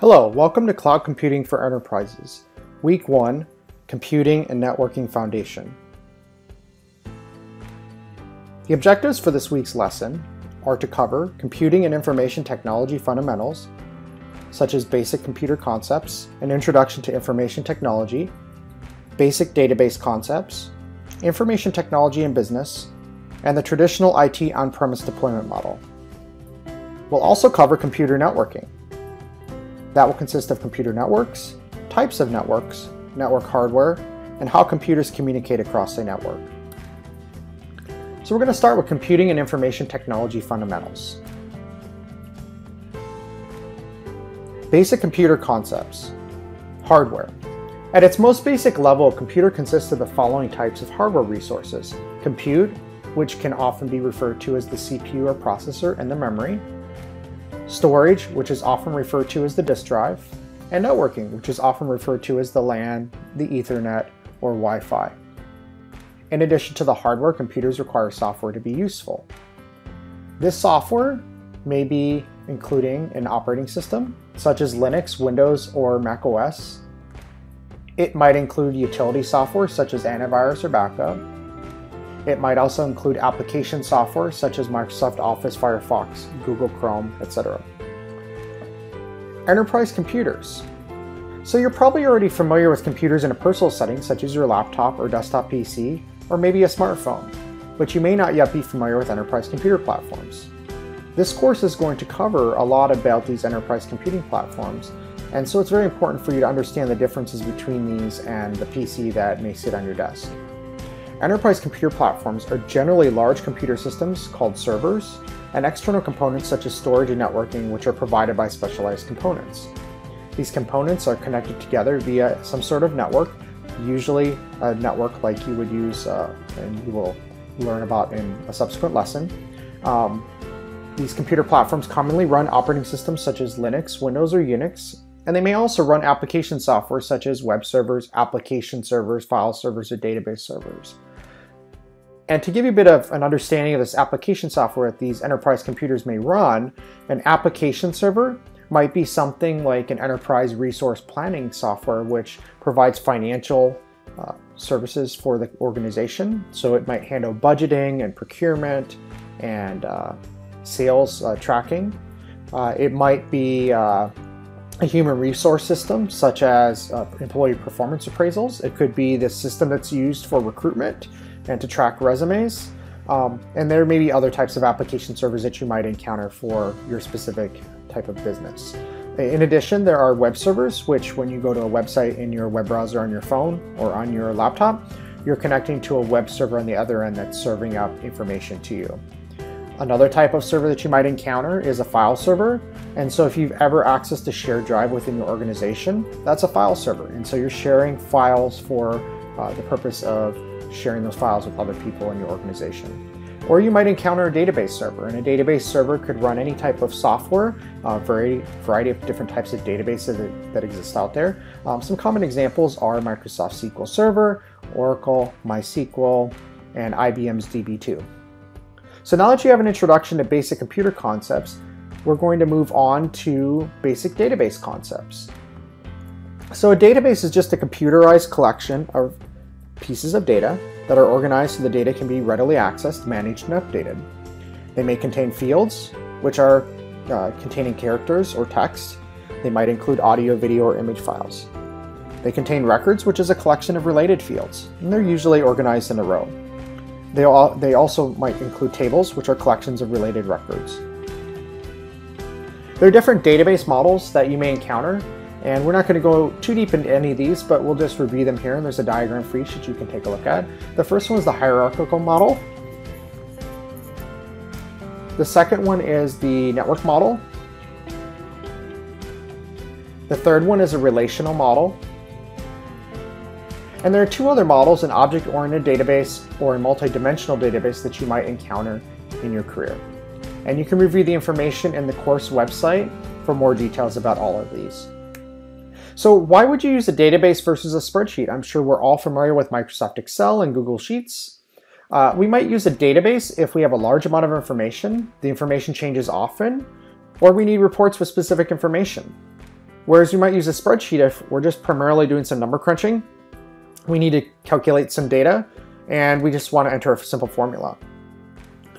Hello, welcome to Cloud Computing for Enterprises, Week 1, Computing and Networking Foundation. The objectives for this week's lesson are to cover computing and information technology fundamentals, such as basic computer concepts, an introduction to information technology, basic database concepts, information technology in business, and the traditional IT on-premise deployment model. We'll also cover computer networking. That will consist of computer networks, types of networks, network hardware, and how computers communicate across a network. So we're going to start with computing and information technology fundamentals. Basic computer concepts. Hardware. At its most basic level, a computer consists of the following types of hardware resources: compute, which can often be referred to as the CPU or processor, and the memory; storage, which is often referred to as the disk drive; and networking, which is often referred to as the LAN, the Ethernet, or Wi-Fi. In addition to the hardware, computers require software to be useful. This software may be including an operating system, such as Linux, Windows, or Mac OS. It might include utility software, such as antivirus or backup. It might also include application software such as Microsoft Office, Firefox, Google Chrome, etc. Enterprise computers. So you're probably already familiar with computers in a personal setting such as your laptop or desktop PC, or maybe a smartphone, but you may not yet be familiar with enterprise computer platforms. This course is going to cover a lot about these enterprise computing platforms, and so it's very important for you to understand the differences between these and the PC that may sit on your desk. Enterprise computer platforms are generally large computer systems called servers, and external components such as storage and networking, which are provided by specialized components. These components are connected together via some sort of network, usually a network like you would use and you will learn about in a subsequent lesson. These computer platforms commonly run operating systems such as Linux, Windows, or Unix, and they may also run application software such as web servers, application servers, file servers, or database servers. And to give you a bit of an understanding of this application software that these enterprise computers may run, an application server might be something like an enterprise resource planning software which provides financial services for the organization. So it might handle budgeting and procurement and sales tracking. It might be a human resource system such as employee performance appraisals. It could be the system that's used for recruitment and to track resumes. And there may be other types of application servers that you might encounter for your specific type of business. In addition, there are web servers, which when you go to a website in your web browser on your phone or on your laptop, you're connecting to a web server on the other end that's serving up information to you. Another type of server that you might encounter is a file server. And so if you've ever accessed a shared drive within your organization, that's a file server. And so you're sharing files for the purpose of sharing those files with other people in your organization. Or you might encounter a database server, and a database server could run any type of software, variety of different types of databases that exist out there. Some common examples are Microsoft SQL Server, Oracle, MySQL, and IBM's DB2. So now that you have an introduction to basic computer concepts, we're going to move on to basic database concepts. So a database is just a computerized collection of pieces of data that are organized so the data can be readily accessed, managed, and updated. They may contain fields, which are containing characters or text. They might include audio, video, or image files. They contain records, which is a collection of related fields, and they're usually organized in a row. They also might include tables, which are collections of related records. There are different database models that you may encounter, and we're not going to go too deep into any of these, but we'll just review them here, and there's a diagram for each that you can take a look at. The first one is the hierarchical model. The second one is the network model. The third one is a relational model. And there are two other models, an object-oriented database or a multi-dimensional database that you might encounter in your career. And you can review the information in the course website for more details about all of these. So why would you use a database versus a spreadsheet? I'm sure we're all familiar with Microsoft Excel and Google Sheets. We might use a database if we have a large amount of information, the information changes often, or we need reports with specific information. Whereas you might use a spreadsheet if we're just primarily doing some number crunching. We need to calculate some data and we just want to enter a simple formula.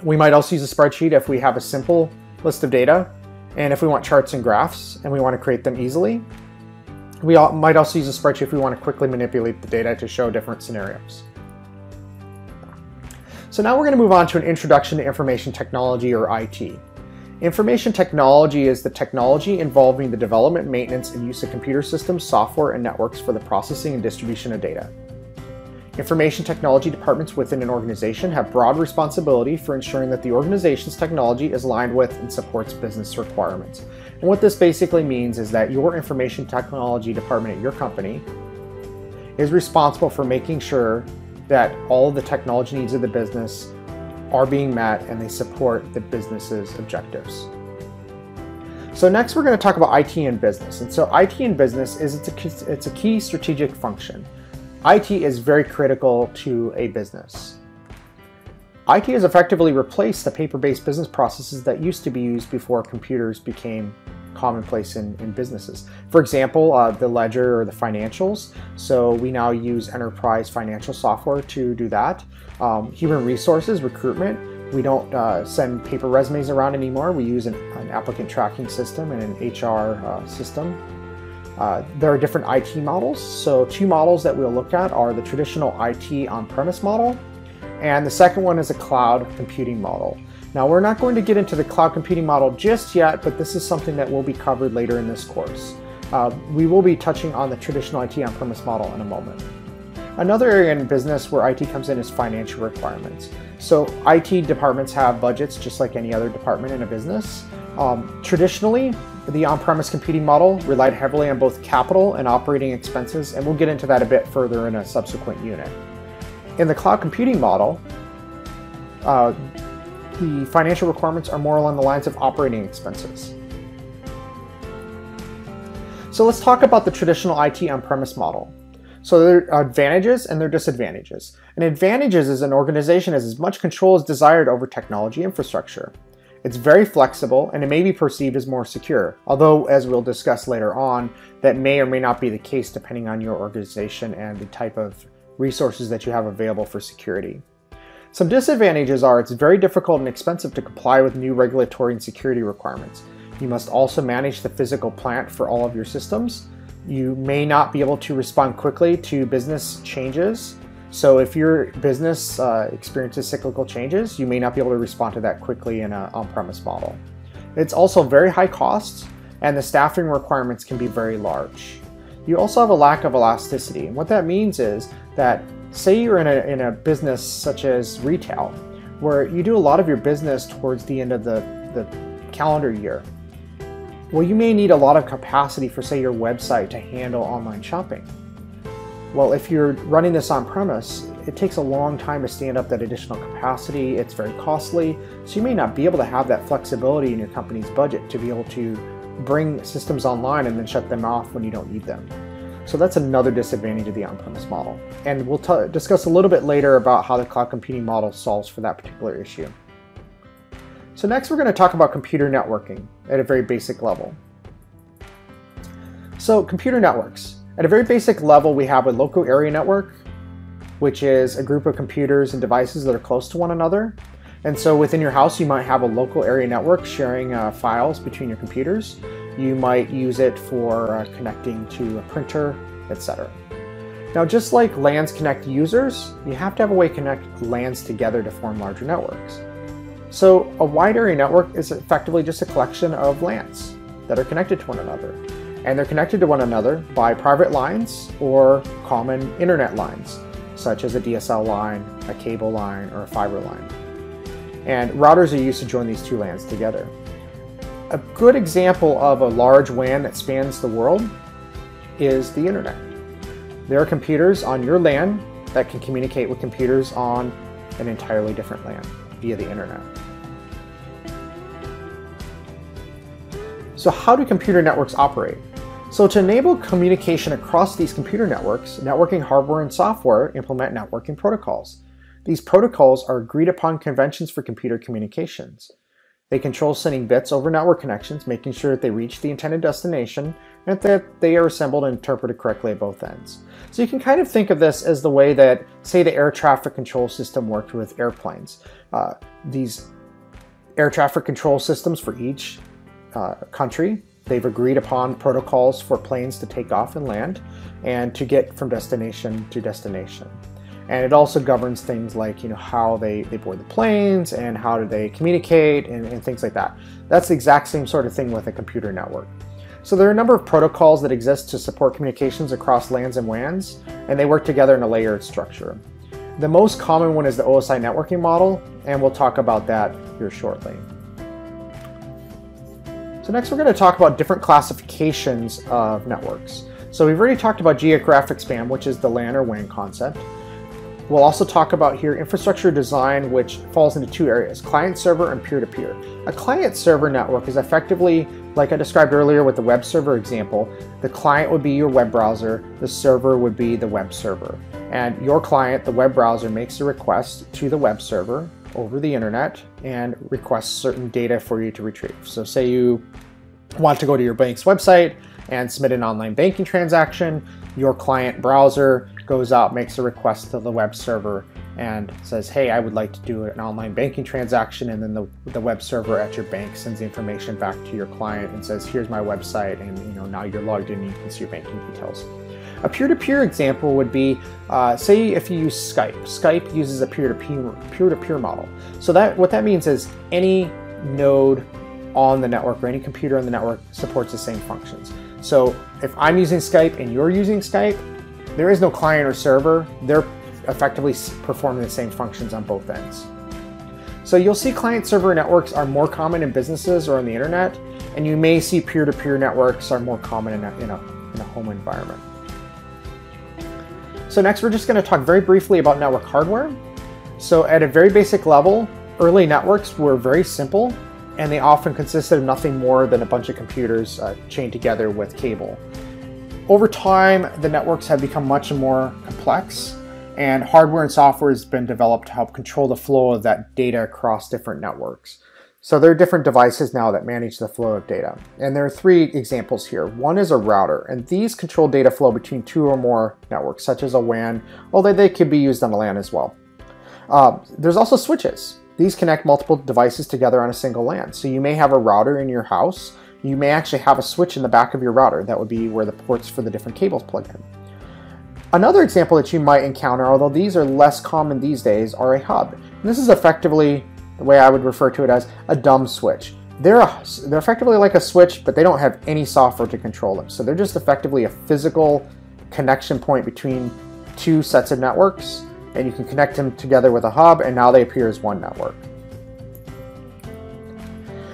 We might also use a spreadsheet if we have a simple list of data and if we want charts and graphs and we want to create them easily. We might also use a spreadsheet if we want to quickly manipulate the data to show different scenarios. So now we're going to move on to an introduction to information technology, or IT. Information technology is the technology involving the development, maintenance, and use of computer systems, software, and networks for the processing and distribution of data. Information technology departments within an organization have broad responsibility for ensuring that the organization's technology is aligned with and supports business requirements. And what this basically means is that your information technology department at your company is responsible for making sure that all of the technology needs of the business are being met and they support the business's objectives. So next we're going to talk about IT in business. And so IT in business is it's a key strategic function. IT is very critical to a business. IT has effectively replaced the paper-based business processes that used to be used before computers became commonplace in businesses. For example, the ledger or the financials. So we now use enterprise financial software to do that. Human resources, recruitment. We don't send paper resumes around anymore. We use an applicant tracking system and an HR system. There are different IT models. So two models that we'll look at are the traditional IT on-premise model, and the second one is a cloud computing model. Now we're not going to get into the cloud computing model just yet, but this is something that will be covered later in this course. We will be touching on the traditional IT on-premise model in a moment. Another area in business where IT comes in is financial requirements. So IT departments have budgets just like any other department in a business. Traditionally, the on-premise computing model relied heavily on both capital and operating expenses, and we'll get into that a bit further in a subsequent unit. In the cloud computing model, the financial requirements are more along the lines of operating expenses. So let's talk about the traditional IT on-premise model. So there are advantages and there are disadvantages. And advantages is an organization has as much control as desired over technology infrastructure. It's very flexible and it may be perceived as more secure, although as we'll discuss later on, that may or may not be the case depending on your organization and the type of resources that you have available for security. Some disadvantages are it's very difficult and expensive to comply with new regulatory and security requirements. You must also manage the physical plant for all of your systems. You may not be able to respond quickly to business changes. So if your business experiences cyclical changes, you may not be able to respond to that quickly in an on-premise model. It's also very high cost, and the staffing requirements can be very large. You also have a lack of elasticity. And what that means is that say you're in a business such as retail, where you do a lot of your business towards the end of the calendar year. Well, you may need a lot of capacity for, say, your website to handle online shopping. Well, if you're running this on-premise, it takes a long time to stand up that additional capacity. It's very costly, so you may not be able to have that flexibility in your company's budget to be able to bring systems online and then shut them off when you don't need them. So that's another disadvantage of the on-premise model. And we'll discuss a little bit later about how the cloud computing model solves for that particular issue. So next we're going to talk about computer networking at a very basic level. So computer networks. At a very basic level, we have a local area network, which is a group of computers and devices that are close to one another. And so within your house, you might have a local area network sharing files between your computers. You might use it for connecting to a printer, etc. Now, just like LANs connect users, you have to have a way to connect LANs together to form larger networks. So a wide area network is effectively just a collection of LANs that are connected to one another. And they're connected to one another by private lines or common internet lines, such as a DSL line, a cable line, or a fiber line. And routers are used to join these two LANs together. A good example of a large WAN that spans the world is the internet. There are computers on your LAN that can communicate with computers on an entirely different LAN via the internet. So how do computer networks operate? So to enable communication across these computer networks, networking hardware and software implement networking protocols. These protocols are agreed upon conventions for computer communications. They control sending bits over network connections, making sure that they reach the intended destination and that they are assembled and interpreted correctly at both ends. So you can kind of think of this as the way that, say, the air traffic control system worked with airplanes. These air traffic control systems for each country, they've agreed upon protocols for planes to take off and land and to get from destination to destination. And it also governs things like, how they board the planes and how do they communicate and things like that. That's the exact same sort of thing with a computer network. So there are a number of protocols that exist to support communications across LANs and WANs, and they work together in a layered structure. The most common one is the OSI networking model, and we'll talk about that here shortly. So next we're going to talk about different classifications of networks. So we've already talked about geographic span, which is the LAN or WAN concept. We'll also talk about here infrastructure design, which falls into two areas, client-server and peer-to-peer. A client-server network is effectively, like I described earlier with the web server example, the client would be your web browser, the server would be the web server. And your client, the web browser, makes a request to the web server over the internet and requests certain data for you to retrieve. So say you want to go to your bank's website and submit an online banking transaction, your client browser goes out, makes a request to the web server and says, hey, I would like to do an online banking transaction, and then the web server at your bank sends the information back to your client and says, here's my website, and now you're logged in and you can see your banking details. A peer-to-peer example would be, say if you use Skype. Skype uses a peer-to-peer model. So what that means is any node on the network or any computer on the network supports the same functions. So if I'm using Skype and you're using Skype, there is no client or server. They're effectively performing the same functions on both ends. So you'll see client-server networks are more common in businesses or on the internet, and you may see peer-to-peer networks are more common in a home environment. So next we're just going to talk very briefly about network hardware. So at a very basic level, early networks were very simple, and they often consisted of nothing more than a bunch of computers chained together with cable. Over time, the networks have become much more complex, and hardware and software has been developed to help control the flow of that data across different networks. So there are different devices now that manage the flow of data. And there are three examples here. One is a router, and these control data flow between two or more networks, such as a WAN, although they could be used on a LAN as well. There's also switches. These connect multiple devices together on a single LAN. So you may have a router in your house. You may actually have a switch in the back of your router. That would be where the ports for the different cables plug in. Another example that you might encounter, although these are less common these days, are a hub. And this is effectively the way I would refer to it as a dumb switch. They're effectively like a switch, but they don't have any software to control them. So they're just effectively a physical connection point between two sets of networks, and you can connect them together with a hub, and now they appear as one network.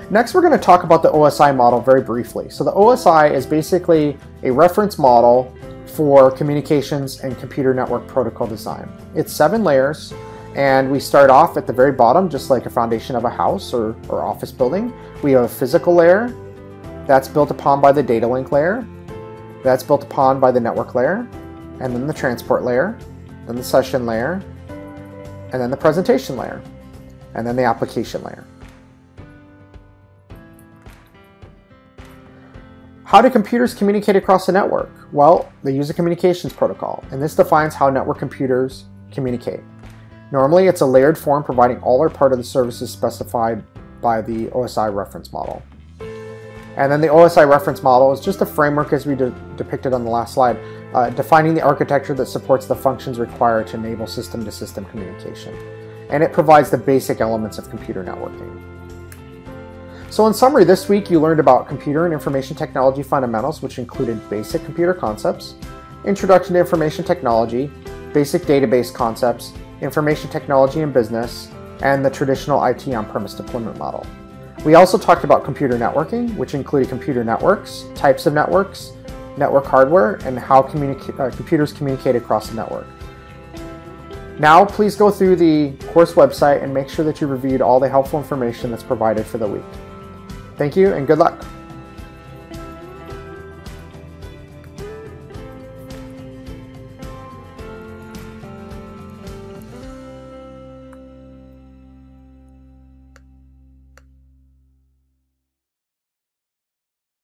Next, we're going to talk about the OSI model very briefly. So the OSI is basically a reference model for communications and computer network protocol design. It's 7 layers, and we start off at the very bottom, just like a foundation of a house or office building. We have a physical layer that's built upon by the data link layer, that's built upon by the network layer, and then the transport layer, then the session layer, and then the presentation layer, and then the application layer. How do computers communicate across the network? Well, they use a communications protocol, and this defines how network computers communicate. Normally, it's a layered form providing all or part of the services specified by the OSI reference model. And then the OSI reference model is just a framework as we depicted on the last slide, defining the architecture that supports the functions required to enable system-to-system communication. And it provides the basic elements of computer networking. So in summary, this week you learned about computer and information technology fundamentals, which included basic computer concepts, introduction to information technology, basic database concepts, information technology in business, and the traditional IT on-premise deployment model. We also talked about computer networking, which included computer networks, types of networks, network hardware, and how computers communicate across the network. Now, please go through the course website and make sure that you reviewed all the helpful information that's provided for the week. Thank you and good luck.